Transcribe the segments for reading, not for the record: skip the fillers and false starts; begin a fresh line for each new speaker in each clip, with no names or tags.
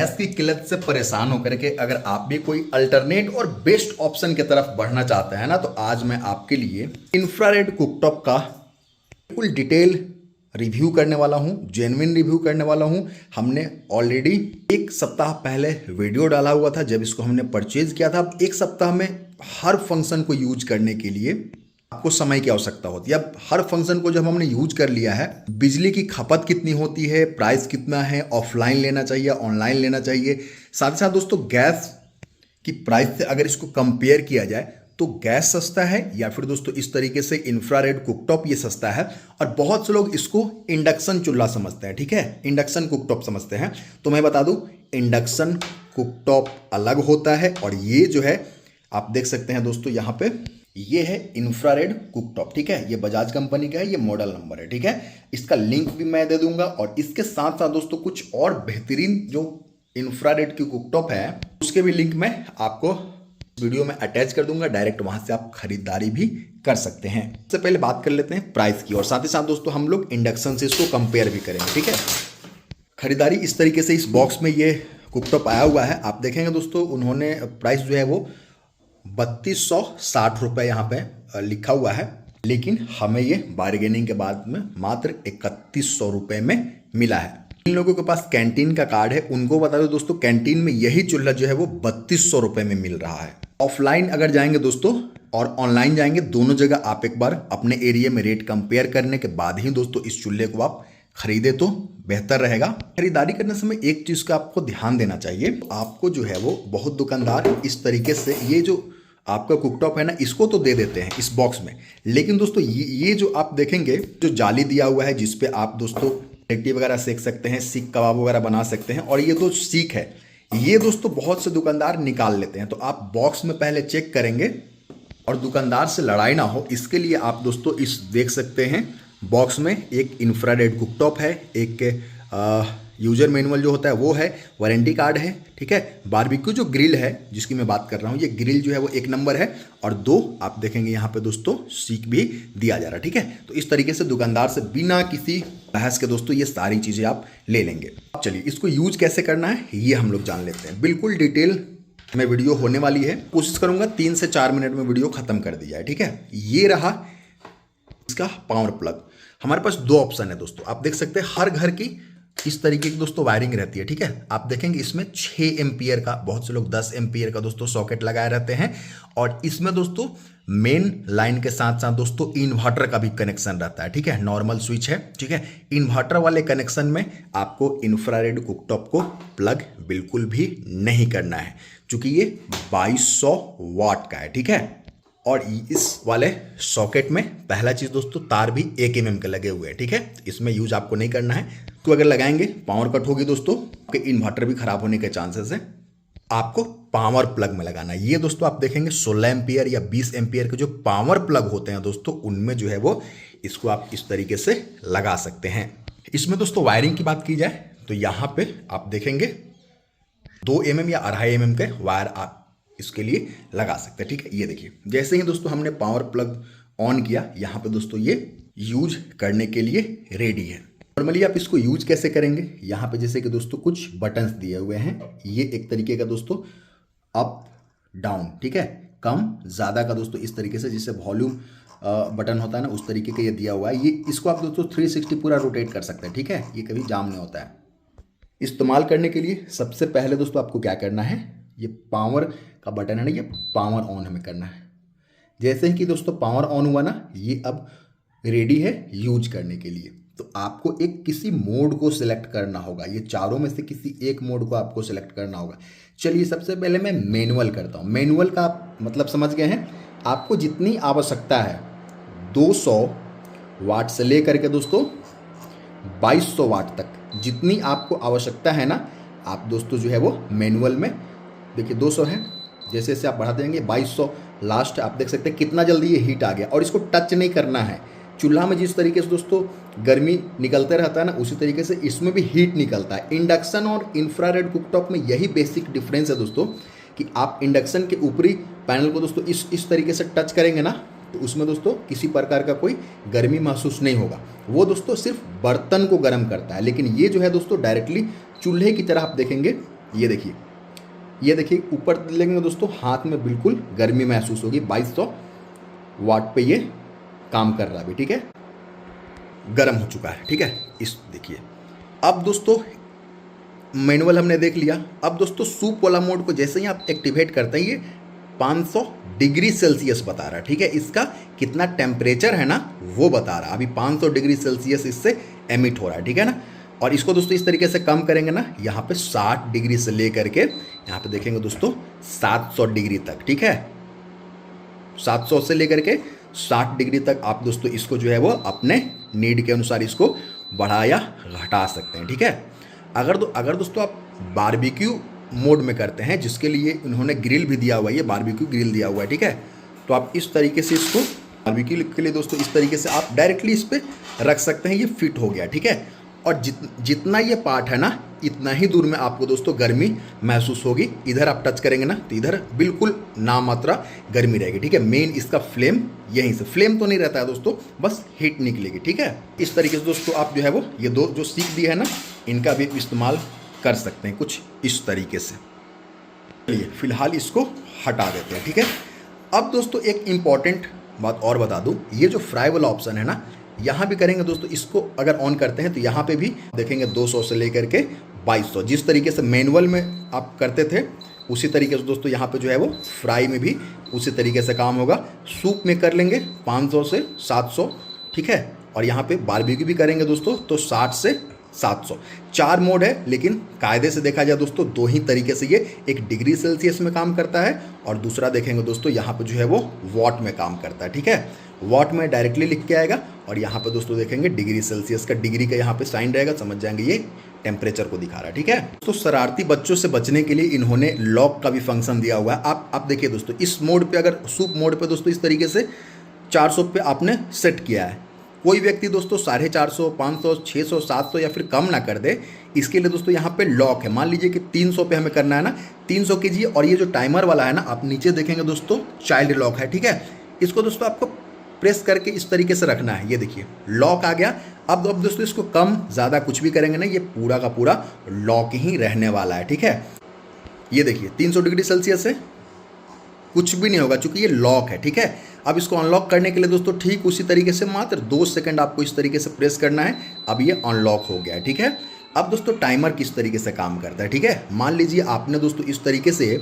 Gas की किल्लत से परेशान होकर के अगर आप भी कोई अल्टरनेट और बेस्ट ऑप्शन की तरफ बढ़ना चाहते हैं ना, तो आज मैं आपके लिए इंफ्रारेड कुकटॉप का बिल्कुल डिटेल रिव्यू करने वाला हूं, जेन्युइन रिव्यू करने वाला हूं। हमने ऑलरेडी एक सप्ताह पहले वीडियो डाला हुआ था जब इसको हमने परचेज किया था। अब एक सप्ताह में हर फंक्शन को यूज करने के लिए आपको समय की आवश्यकता होती है। अब हर फंक्शन को जब हमने यूज कर लिया है, बिजली की खपत कितनी होती है, प्राइस कितना है, ऑफलाइन लेना चाहिए, ऑनलाइन लेना चाहिए, साथ ही साथ दोस्तों गैस की प्राइस से अगर इसको कंपेयर किया जाए तो गैस सस्ता है या फिर दोस्तों इस तरीके से इंफ्रारेड कुकटॉप ये सस्ता है। और बहुत से लोग इसको इंडक्शन चूल्हा समझते हैं, ठीक है, इंडक्शन कुकटॉप समझते हैं। तो मैं बता दूं, इंडक्शन कुकटॉप अलग होता है और ये जो है आप देख सकते हैं दोस्तों, यहाँ पे ये है इंफ्रारेड कुकटॉप, ठीक है। ये बजाज कंपनी का है, ये मॉडल नंबर है, ठीक है। इसका लिंक भी मैं दे दूंगा और इसके साथ साथ दोस्तों कुछ और बेहतरीन जो इंफ्रारेड की कुकटॉप है उसके भी लिंक मैं आपको वीडियो में अटैच कर दूंगा। डायरेक्ट वहां से आप खरीदारी भी कर सकते हैं। सबसे पहले बात कर लेते हैं प्राइस की और साथ ही साथ दोस्तों हम लोग इंडक्शन से इसको कंपेयर भी करेंगे, ठीक है। खरीदारी इस तरीके से इस बॉक्स में ये कुकटॉप आया हुआ है। आप देखेंगे दोस्तों, उन्होंने प्राइस जो है वो 3260 रुपये यहाँ पे लिखा हुआ है, लेकिन हमें ये बार्गेनिंग के बाद में मात्र 3100 रुपये में मिला है। इन लोगों के पास कैंटीन का कार्ड है, उनको बता दो दोस्तों, कैंटीन में यही चूल्हा जो है वो 3200 रुपये में मिल रहा है। ऑफलाइन अगर जाएंगे दोस्तों और ऑनलाइन जाएंगे, दोनों जगह आप एक बार अपने एरिया में रेट कंपेयर करने के बाद ही दोस्तों इस चूल्हे को आप खरीदे तो बेहतर रहेगा। खरीदारी करने समय एक चीज़ का आपको ध्यान देना चाहिए, आपको जो है वो बहुत दुकानदार इस तरीके से ये जो आपका कुकटॉप है ना, इसको तो दे देते हैं इस बॉक्स में, लेकिन दोस्तों ये जो आप देखेंगे जो जाली दिया हुआ है जिसपे आप दोस्तों लिट्टी वगैरह सेक सकते हैं, सीख कबाब वगैरह बना सकते हैं, और ये तो सीख है, ये दोस्तों बहुत से दुकानदार निकाल लेते हैं। तो आप बॉक्स में पहले चेक करेंगे और दुकानदार से लड़ाई ना हो, इसके लिए आप दोस्तों इस देख सकते हैं बॉक्स में एक इंफ्रारेड कुकटॉप है, एक यूजर मैनुअल जो होता है वो है, वारंटी कार्ड है, ठीक है। बारबेक्यू जो ग्रिल है जिसकी मैं बात कर रहा हूँ, ये ग्रिल जो है वो 1 नंबर है और 2 आप देखेंगे यहाँ पे दोस्तों सीख भी दिया जा रहा है, ठीक है। तो इस तरीके से दुकानदार से बिना किसी बहस के दोस्तों ये सारी चीज़ें आप ले लेंगे। अब चलिए इसको यूज कैसे करना है ये हम लोग जान लेते हैं। बिल्कुल डिटेल में वीडियो होने वाली है, कोशिश करूँगा 3 से 4 मिनट में वीडियो खत्म कर दी जाए, ठीक है। ये रहा इसका पावर प्लग। हमारे पास 2 ऑप्शन है दोस्तों, आप देख सकते हैं हर घर की इस तरीके की दोस्तों वायरिंग रहती है, ठीक है। आप देखेंगे इसमें 6 एम्पियर का, बहुत से लोग 10 एम्पियर का दोस्तों सॉकेट लगाए रहते हैं, और इसमें दोस्तों मेन लाइन के साथ साथ दोस्तों इन्वर्टर का भी कनेक्शन रहता है, ठीक है। नॉर्मल स्विच है, ठीक है। इन्वर्टर वाले कनेक्शन में आपको इंफ्रारेड कुकटॉप को प्लग बिल्कुल भी नहीं करना है, क्योंकि ये 2200 वाट का है, ठीक है। और इस वाले सॉकेट में पहला चीज़ दोस्तों तार भी 1 mm के लगे हुए हैं, ठीक है। इसमें यूज आपको नहीं करना है, तो अगर लगाएंगे पावर कट होगी दोस्तों, आपके इन्वर्टर भी खराब होने के चांसेस हैं। आपको पावर प्लग में लगाना है। ये दोस्तों आप देखेंगे 16 एम्पियर या 20 एम्पियर के जो पावर प्लग होते हैं दोस्तों, उनमें जो है वो इसको आप इस तरीके से लगा सकते हैं। इसमें दोस्तों वायरिंग की बात की जाए तो यहाँ पे आप देखेंगे 2 mm या 2.5 mm के वायर आप इसके लिए लगा सकते हैं, ठीक है। ये देखिए जैसे ही दोस्तों हमने पावर प्लग ऑन किया, यहाँ पे दोस्तों ये यूज करने के लिए रेडी है। नॉर्मली आप इसको यूज कैसे करेंगे, यहाँ पे जैसे कि दोस्तों कुछ बटन्स दिए हुए हैं, ये एक तरीके का दोस्तों अप डाउन, ठीक है, कम ज़्यादा का दोस्तों इस तरीके से, जिससे वॉल्यूम बटन होता है ना उस तरीके का ये दिया हुआ है। ये इसको आप दोस्तों 360 पूरा रोटेट कर सकते हैं, ठीक है, ये कभी जाम नहीं होता है। इस्तेमाल करने के लिए सबसे पहले दोस्तों आपको क्या करना है, ये पावर का बटन है ना, ये पावर ऑन हमें करना है। जैसे ही कि दोस्तों पावर ऑन हुआ ना, ये अब रेडी है यूज करने के लिए। तो आपको एक किसी मोड को सिलेक्ट करना होगा, ये चारों में से किसी एक मोड को आपको सिलेक्ट करना होगा। चलिए सबसे पहले मैं मैनुअल करता हूँ। मैनुअल का आप मतलब समझ गए हैं, आपको जितनी आवश्यकता है 200 वाट से लेकर के दोस्तों 2200 वाट तक जितनी आपको आवश्यकता है ना, आप दोस्तों जो है वो मैनुअल में देखिए 200 है, जैसे जैसे आप बढ़ा देंगे 2200 लास्ट आप देख सकते हैं कितना जल्दी ये हीट आ गया। और इसको टच नहीं करना है। चूल्हा में जिस तरीके से दोस्तों गर्मी निकलते रहता है ना, उसी तरीके से इसमें भी हीट निकलता है। इंडक्शन और इंफ्रारेड कुकटॉप में यही बेसिक डिफरेंस है दोस्तों, कि आप इंडक्शन के ऊपरी पैनल को दोस्तों इस तरीके से टच करेंगे ना, तो उसमें दोस्तों किसी प्रकार का कोई गर्मी महसूस नहीं होगा। वो दोस्तों सिर्फ बर्तन को गर्म करता है, लेकिन ये जो है दोस्तों डायरेक्टली चूल्हे की तरह आप देखेंगे ये देखिए ऊपर लेंगे दोस्तों, हाथ में बिल्कुल गर्मी महसूस होगी। 2200 वाट पे ये काम कर रहा है अभी, ठीक है, गर्म हो चुका है, ठीक है। इस देखिए, अब दोस्तों मैनुअल हमने देख लिया। अब दोस्तों सूप वाला मोड को जैसे ही आप एक्टिवेट करते हैं, ये 500 डिग्री सेल्सियस बता रहा है, ठीक है। इसका कितना टेम्परेचर है ना वो बता रहा है। अभी 500 डिग्री सेल्सियस इससे एमिट हो रहा है, ठीक है ना। और इसको दोस्तों इस तरीके से कम करेंगे ना, यहाँ पे 60 डिग्री से लेकर के यहाँ पे देखेंगे दोस्तों 700 डिग्री तक, ठीक है। 700 से लेकर के 60 डिग्री तक आप दोस्तों इसको जो है वो अपने नीड के अनुसार इसको बढ़ा या घटा सकते हैं, ठीक है। अगर दोस्तों आप बारबेक्यू मोड में करते हैं, जिसके लिए इन्होंने ग्रिल भी दिया हुआ है, ये बारबेक्यू ग्रिल दिया हुआ है, ठीक है। तो आप इस तरीके से इसको बारबेक्यू के लिए दोस्तों इस तरीके से आप डायरेक्टली इस पर रख सकते हैं, ये फिट हो गया, ठीक है। और जितना ये पार्ट है ना, इतना ही दूर में आपको दोस्तों गर्मी महसूस होगी। इधर आप टच करेंगे ना तो इधर बिल्कुल नामात्रा गर्मी रहेगी, ठीक है। मेन इसका फ्लेम यहीं से, फ्लेम तो नहीं रहता है दोस्तों, बस हीट निकलेगी, ठीक है। इस तरीके से दोस्तों आप जो है वो ये दो जो सीख दिया है ना, इनका भी इस्तेमाल कर सकते हैं कुछ इस तरीके से। चलिए फिलहाल इसको हटा देते हैं, ठीक है। अब दोस्तों एक इम्पॉर्टेंट बात और बता दूं, ये जो फ्राई वाला ऑप्शन है ना, यहाँ भी करेंगे दोस्तों, इसको अगर ऑन करते हैं तो यहाँ पे भी देखेंगे 200 से लेकर के 2200, जिस तरीके से मैनुअल में आप करते थे उसी तरीके से दोस्तों यहाँ पे जो है वो फ्राई में भी उसी तरीके से काम होगा। सूप में कर लेंगे 500 से 700, ठीक है। और यहाँ पे बारबेक्यू भी करेंगे दोस्तों तो 60 से 700। 4 मोड है, लेकिन कायदे से देखा जाए दोस्तों 2 ही तरीके से ये, एक डिग्री सेल्सियस में काम करता है और दूसरा देखेंगे दोस्तों यहाँ पे जो है वो वॉट में काम करता है, ठीक है। वॉट में डायरेक्टली लिख के आएगा और यहाँ पे दोस्तों देखेंगे डिग्री सेल्सियस का डिग्री का यहाँ पे साइन रहेगा, समझ जाएंगे ये टेम्परेचर को दिखा रहा है, ठीक है। तो शरारती बच्चों से बचने के लिए इन्होंने लॉक का भी फंक्शन दिया हुआ है। आप देखिए दोस्तों, इस मोड पे अगर सूप मोड पे दोस्तों इस तरीके से 400 पे आपने सेट किया है, कोई व्यक्ति दोस्तों 450, 500, 600, 700 या फिर कम ना कर दे, इसके लिए दोस्तों यहाँ पे लॉक है। मान लीजिए कि 300 पे हमें करना है ना, 300 कीजिए। और ये जो टाइमर वाला है ना, आप नीचे देखेंगे दोस्तों चाइल्ड लॉक है, ठीक है। इसको दोस्तों आपको प्रेस करके इस तरीके से रखना है, ये देखिए लॉक आ गया। अब दोस्तों इसको कम ज़्यादा कुछ भी करेंगे ना, ये पूरा का पूरा लॉक ही रहने वाला है, ठीक है। ये देखिए 300 डिग्री सेल्सियस से कुछ भी नहीं होगा क्योंकि ये लॉक है, ठीक है। अब इसको अनलॉक करने के लिए दोस्तों ठीक उसी तरीके से मात्र 2 सेकंड आपको इस तरीके से प्रेस करना है। अब ये अनलॉक हो गया है, ठीक है। अब दोस्तों टाइमर किस तरीके से काम करता है, ठीक है। मान लीजिए आपने दोस्तों इस तरीके से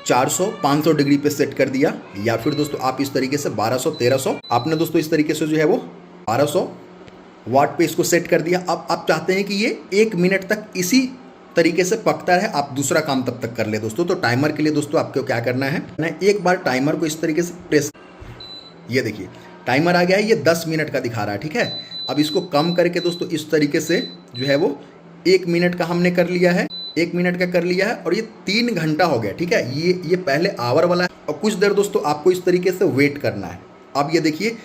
400, 500 डिग्री पे सेट कर दिया, या फिर दोस्तों आप इस तरीके से 1200, 1300 आपने दोस्तों इस तरीके से जो है वो 1200 वाट पे इसको सेट कर दिया। अब आप चाहते हैं कि ये 1 मिनट तक इसी तरीके से पकता रहे, आप दूसरा काम तब तक कर ले दोस्तों। तो टाइमर के लिए दोस्तों आपको क्या करना है, एक बार टाइमर को इस तरीके से प्रेस, ये देखिए टाइमर आ गया है, ये 10 मिनट का दिखा रहा है, ठीक है। अब इसको कम करके दोस्तों इस तरीके से जो है वो 1 मिनट का हमने कर लिया है, 1 मिनट का कर लिया है और ये 3 घंटा हो गया, ठीक है। ये पहले आवर वाला है और कुछ देर दोस्तों आपको इस तरीके से वेट करना है। अब ये देखिए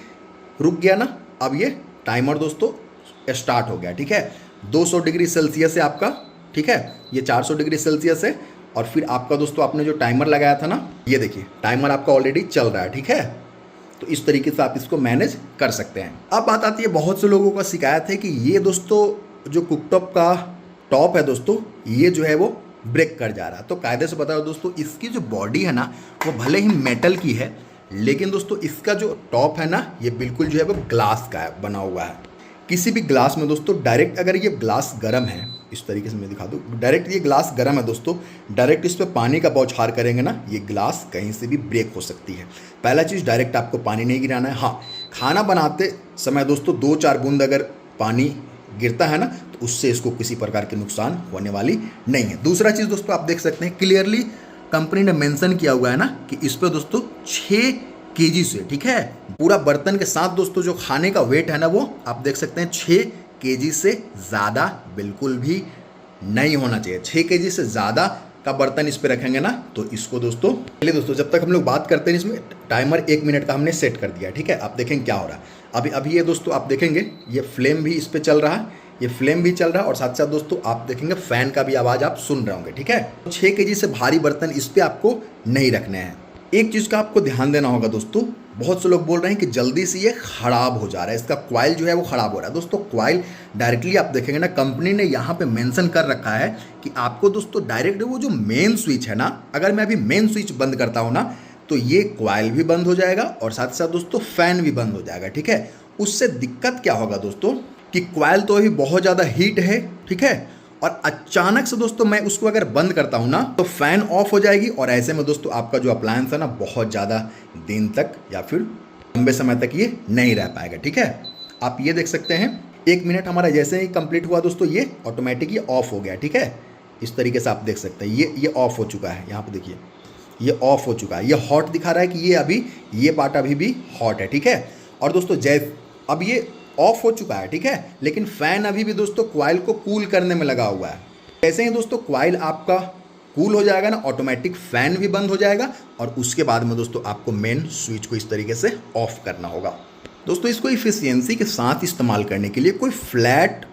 रुक गया ना, अब ये टाइमर दोस्तों स्टार्ट हो गया, ठीक है। 200 डिग्री सेल्सियस है आपका, ठीक है। ये 400 डिग्री सेल्सियस है और फिर आपका दोस्तों आपने जो टाइमर लगाया था ना, ये देखिए टाइमर आपका ऑलरेडी चल रहा है, ठीक है। तो इस तरीके से आप इसको मैनेज कर सकते हैं। अब बात आती है, बहुत से लोगों का शिकायत है कि ये दोस्तों जो कुकटॉप का टॉप है दोस्तों, ये जो है वो ब्रेक कर जा रहा है। तो कायदे से बता दो दोस्तों, इसकी जो बॉडी है ना वो भले ही मेटल की है, लेकिन दोस्तों इसका जो टॉप है ना ये बिल्कुल जो है वो ग्लास का है, बना हुआ है। किसी भी ग्लास में दोस्तों डायरेक्ट अगर ये ग्लास गर्म है, इस तरीके से मैं दिखा दूँ, डायरेक्ट ये ग्लास गर्म है दोस्तों, डायरेक्ट इस पर पानी का बौछार करेंगे ना, ये ग्लास कहीं से भी ब्रेक हो सकती है। पहला चीज़, डायरेक्ट आपको पानी नहीं गिराना है। हाँ, खाना बनाते समय दोस्तों 2-4 बूंद अगर पानी गिरता है ना तो उससे इसको किसी प्रकार के नुकसान होने वाली नहीं है। दूसरा चीज़ दोस्तों आप देख सकते हैं, क्लियरली कंपनी ने मेंशन किया हुआ है ना कि इस पर दोस्तों 6 केजी से, ठीक है, पूरा बर्तन के साथ दोस्तों जो खाने का वेट है ना वो आप देख सकते हैं 6 केजी से ज़्यादा बिल्कुल भी नहीं होना चाहिए। 6 केजी से ज़्यादा का बर्तन इस पे रखेंगे ना तो इसको दोस्तों, चलिए दोस्तों जब तक हम लोग बात करते हैं, इसमें टाइमर 1 मिनट का हमने सेट कर दिया, ठीक है। आप देखेंगे क्या हो रहा है। अभी ये दोस्तों आप देखेंगे ये फ्लेम भी इस पर चल रहा है, ये फ्लेम भी चल रहा है और साथ साथ दोस्तों आप देखेंगे फैन का भी आवाज़ आप सुन रहे होंगे, ठीक है। 6 केजी से भारी बर्तन इस पर आपको नहीं रखने हैं। एक चीज़ का आपको ध्यान देना होगा दोस्तों, बहुत से लोग बोल रहे हैं कि जल्दी से ये ख़राब हो जा रहा है, इसका कॉइल जो है वो ख़राब हो रहा है। दोस्तों कॉइल डायरेक्टली आप देखेंगे ना, कंपनी ने यहाँ पे मेंशन कर रखा है कि आपको दोस्तों डायरेक्ट वो जो मेन स्विच है ना, अगर मैं अभी मेन स्विच बंद करता हूँ ना तो ये कॉइल भी बंद हो जाएगा और साथ साथ दोस्तों फैन भी बंद हो जाएगा, ठीक है। उससे दिक्कत क्या होगा दोस्तों कि कॉइल तो अभी बहुत ज़्यादा हीट है, ठीक है, और अचानक से दोस्तों मैं उसको अगर बंद करता हूं ना तो फैन ऑफ हो जाएगी और ऐसे में दोस्तों आपका जो अप्लायंस है ना बहुत ज़्यादा दिन तक या फिर लंबे समय तक ये नहीं रह पाएगा, ठीक है। आप ये देख सकते हैं 1 मिनट हमारा जैसे ही कंप्लीट हुआ दोस्तों ये ऑटोमेटिक ये ऑफ हो गया, ठीक है। इस तरीके से आप देख सकते हैं ये ऑफ हो चुका है, यहाँ पे देखिए ये ऑफ हो चुका है, ये हॉट दिखा रहा है कि ये अभी ये पार्ट अभी भी हॉट है, ठीक है। और दोस्तों जैसे अब ये ऑफ हो चुका है, ठीक है, लेकिन फैन अभी भी दोस्तों कॉइल को कूल करने में लगा हुआ है। जैसे ही दोस्तों कॉइल आपका कूल हो जाएगा ना ऑटोमेटिक फैन भी बंद हो जाएगा और उसके बाद में दोस्तों आपको मेन स्विच को इस तरीके से ऑफ करना होगा। दोस्तों इसको इफिशियंसी के साथ इस्तेमाल करने के लिए कोई फ्लैट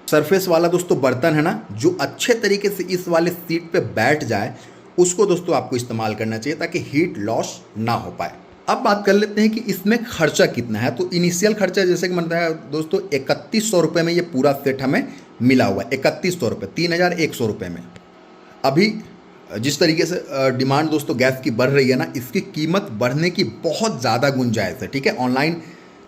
सरफेस वाला दोस्तों बर्तन है ना जो अच्छे तरीके से इस वाले सीट पे बैठ जाए, उसको दोस्तों आपको इस्तेमाल करना चाहिए ताकि हीट लॉस ना हो पाए। अब बात कर लेते हैं कि इसमें खर्चा कितना है। तो इनिशियल खर्चा जैसे कि बनता है दोस्तों 3100 रुपये में ये पूरा सेट हमें मिला हुआ है, 3100 रुपये, 3100 रुपये में। अभी जिस तरीके से डिमांड दोस्तों गैस की बढ़ रही है ना, इसकी कीमत बढ़ने की बहुत ज़्यादा गुंजाइश है, ठीक है। ऑनलाइन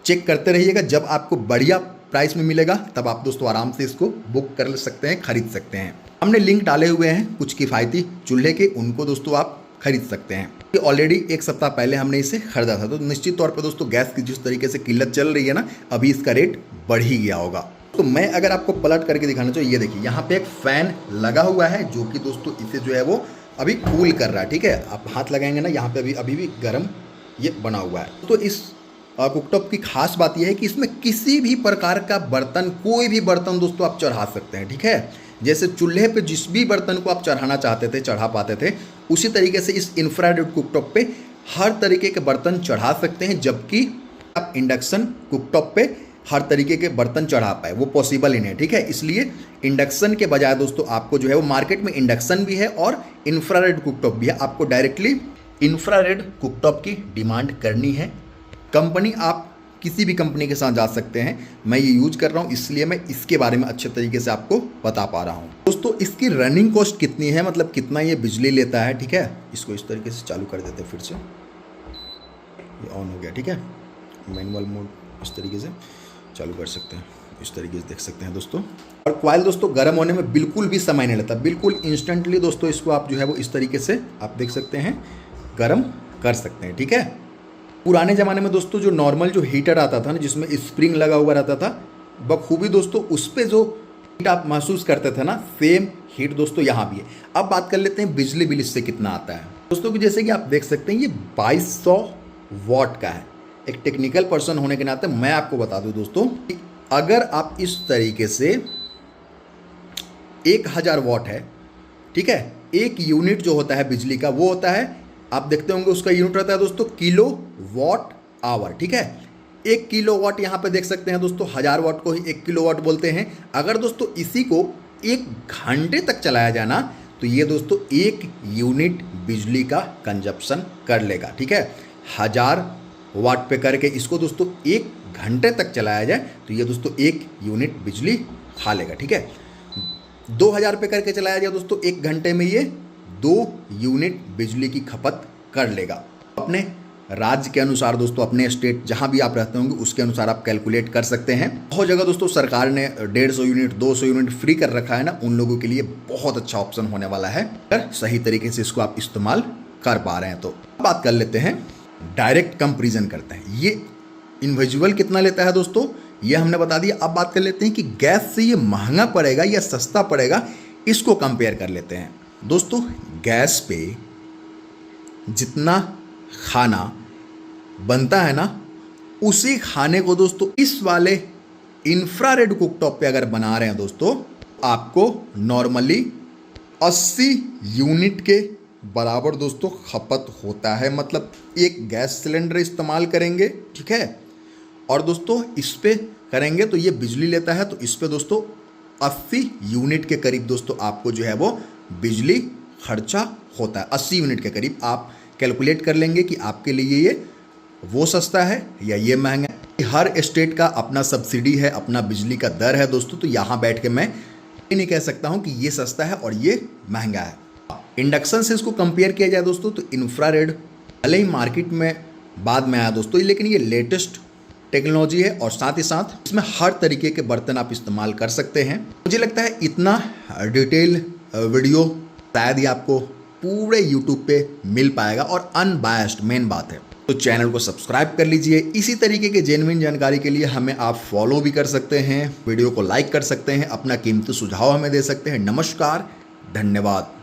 चेक करते रहिएगा, जब आपको बढ़िया प्राइस में मिलेगा तब आप दोस्तों आराम से इसको बुक कर सकते हैं, खरीद सकते हैं। हमने लिंक डाले हुए हैं कुछ किफ़ायती चूल्हे के, उनको दोस्तों आप खरीद सकते हैं। ऑलरेडी 1 सप्ताह पहले हमने इसे खरीदा था, तो निश्चित तौर पर दोस्तों गैस की जिस तरीके से किल्लत चल रही है ना, अभी इसका रेट बढ़ ही गया होगा। तो मैं अगर आपको पलट करके दिखाना चाहिए, ये देखिए यहाँ पे एक फ़ैन लगा हुआ है जो कि दोस्तों इसे जो है वो अभी कूल कर रहा है, ठीक है। आप हाथ लगाएंगे ना यहाँ पे अभी भी गर्म ये बना हुआ है। तो इस कुकटॉप की खास बात यह है कि इसमें किसी भी प्रकार का बर्तन, कोई भी बर्तन दोस्तों आप चढ़ा सकते हैं, ठीक है। जैसे चूल्हे पे जिस भी बर्तन को आप चढ़ाना चाहते थे चढ़ा पाते थे, उसी तरीके से इस इंफ्रारेड कुकटॉप पे हर तरीके के बर्तन चढ़ा सकते हैं, जबकि आप इंडक्शन कुकटॉप पे हर तरीके के बर्तन चढ़ा पाए वो पॉसिबल ही नहीं, ठीक है। इसलिए इंडक्शन के बजाय दोस्तों आपको जो है वो मार्केट में इंडक्शन भी है और इंफ्रारेड कुकटॉप भी है, आपको डायरेक्टली इंफ्रारेड कुकटॉप की डिमांड करनी है। कंपनी आप किसी भी कंपनी के साथ जा सकते हैं, मैं ये यूज कर रहा हूँ इसलिए मैं इसके बारे में अच्छे तरीके से आपको बता पा रहा हूँ। दोस्तों इसकी रनिंग कॉस्ट कितनी है, मतलब कितना ये बिजली लेता है, ठीक है। इसको इस तरीके से चालू कर देते हैं, फिर से ये ऑन हो गया, ठीक है। मैनुअल मोड इस तरीके से चालू कर सकते हैं, इस तरीके से देख सकते हैं दोस्तों। और कॉइल दोस्तों गर्म होने में बिल्कुल भी समय नहीं लेता, बिल्कुल इंस्टेंटली दोस्तों इसको आप जो है वो इस तरीके से आप देख सकते हैं गर्म कर सकते हैं, ठीक है। पुराने ज़माने में दोस्तों जो नॉर्मल जो हीटर आता था ना जिसमें स्प्रिंग लगा हुआ रहता था, बखूबी दोस्तों उस पर जो हीट आप महसूस करते थे ना, सेम हीट दोस्तों यहाँ भी है। अब बात कर लेते हैं बिजली बिल इससे कितना आता है दोस्तों कि जैसे कि आप देख सकते हैं ये 2200 वॉट का है। एक टेक्निकल पर्सन होने के नाते मैं आपको बता दूं दोस्तों कि अगर आप इस तरीके से 1000 वॉट है, ठीक है, एक यूनिट जो होता है बिजली का वो होता है, आप देखते होंगे उसका यूनिट रहता है दोस्तों किलो वॉट आवर, ठीक है। 1 किलो वॉट यहाँ पे देख सकते हैं दोस्तों, 1000 वॉट को ही 1 किलो वॉट बोलते हैं। अगर दोस्तों इसी को 1 घंटे तक चलाया जाए ना तो ये दोस्तों 1 यूनिट बिजली का कंजप्शन कर लेगा, ठीक है। 1000 वाट पे करके इसको दोस्तों 1 घंटे तक चलाया जाए तो ये दोस्तों 1 यूनिट बिजली खा लेगा, ठीक है। 2000 पे करके चलाया जाए दोस्तों 1 घंटे में ये 2 यूनिट बिजली की खपत कर लेगा। अपने राज्य के अनुसार दोस्तों, अपने स्टेट जहां भी आप रहते होंगे उसके अनुसार आप कैलकुलेट कर सकते हैं। बहुत जगह दोस्तों सरकार ने 150 यूनिट 200 यूनिट फ्री कर रखा है ना, उन लोगों के लिए बहुत अच्छा ऑप्शन होने वाला है अगर सही तरीके से इसको आप इस्तेमाल कर पा रहे हैं तो। बात कर लेते हैं डायरेक्ट कंपेरिजन करते हैं, ये इंडिविजुअल कितना लेता है दोस्तों ये हमने बता दिया। अब बात कर लेते हैं कि गैस से ये महंगा पड़ेगा या सस्ता पड़ेगा, इसको कंपेयर कर लेते हैं। दोस्तों गैस पे जितना खाना बनता है ना, उसी खाने को दोस्तों इस वाले इंफ्रारेड कुकटॉप पे अगर बना रहे हैं दोस्तों, आपको नॉर्मली 80 यूनिट के बराबर दोस्तों खपत होता है। मतलब एक गैस सिलेंडर इस्तेमाल करेंगे, ठीक है, और दोस्तों इस पे करेंगे तो ये बिजली लेता है, तो इस पे दोस्तों 80 यूनिट के करीब दोस्तों आपको जो है वो बिजली खर्चा होता है। 80 यूनिट के करीब आप कैलकुलेट कर लेंगे कि आपके लिए ये वो सस्ता है या ये महंगा है। हर स्टेट का अपना सब्सिडी है, अपना बिजली का दर है दोस्तों, तो यहाँ बैठ के मैं ये नहीं कह सकता हूँ कि ये सस्ता है और ये महंगा है। इंडक्शन से इसको कंपेयर किया जाए दोस्तों तो इंफ्रारेड भले ही मार्केट में बाद में आया दोस्तों, लेकिन ये लेटेस्ट टेक्नोलॉजी है और साथ ही साथ इसमें हर तरीके के बर्तन आप इस्तेमाल कर सकते हैं। मुझे लगता है इतना डिटेल वीडियो शायद ही आपको पूरे यूट्यूब पे मिल पाएगा और अनबायस्ड मेन बात है। तो चैनल को सब्सक्राइब कर लीजिए। इसी तरीके के जेन्युइन जानकारी के लिए हमें आप फॉलो भी कर सकते हैं, वीडियो को लाइक कर सकते हैं, अपना कीमती सुझाव हमें दे सकते हैं। नमस्कार, धन्यवाद।